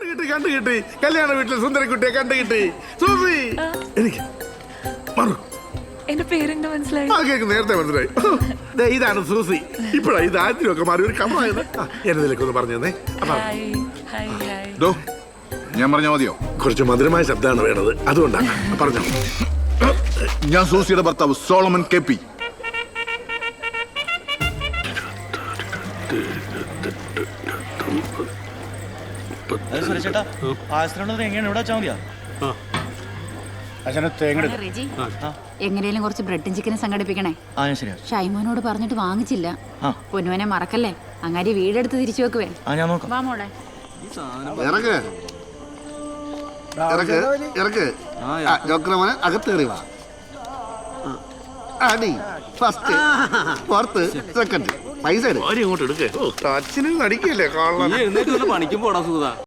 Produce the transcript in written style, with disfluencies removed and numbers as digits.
കണ്ടു കിട്ടി കല്യാണ വീട്ടിൽ സുന്ദരക്കുട്ടിയെ കണ്ടു കിട്ടി. സൂസി എനിക്ക് മാറു. എന്റെ പേരെന്താ മനസ്സിലായി? കേക്ക് നേരത്തെ മനസ്സിലായി. ദേ, ഇതാണ് സൂസി. ഇപ്പഴാ ഇത് ആദ്യമൊക്കെ മാറി ഒരു കമ്മായത്. എന്നതിലേക്ക് ഒന്ന് പറഞ്ഞു തന്നെ. ഞാൻ പറഞ്ഞ മതിയോ? കുറച്ച് മധുരമായ ശബ്ദമാണ് വേണത്, അതുകൊണ്ടാണ് പറഞ്ഞു. ഞാൻ സൂസിയുടെ ഭർത്താവ് സോളമൻ കെ.പി. എങ്ങനെയും കുറച്ച് ബ്രെഡും ചിക്കനും സംഘടിപ്പിക്കണേ. ഷൈമോനോട് പറഞ്ഞിട്ട് വാങ്ങിച്ചില്ല. പൊന്നുവനെ മറക്കല്ലേ. അങ്ങാരി വീടെടുത്ത് തിരിച്ചു വെക്കുവേ. വാ മോളെ. അകത്ത് കയറി വാ. അടി ഫസ്റ്റ് ഫോർത്ത് സെക്കൻഡ് പൈസ ഇങ്ങോട്ട് എടുക്കേ. അച്ഛനും നടിക്കല്ലേ. പണിക്കും പോടാ സുഖ.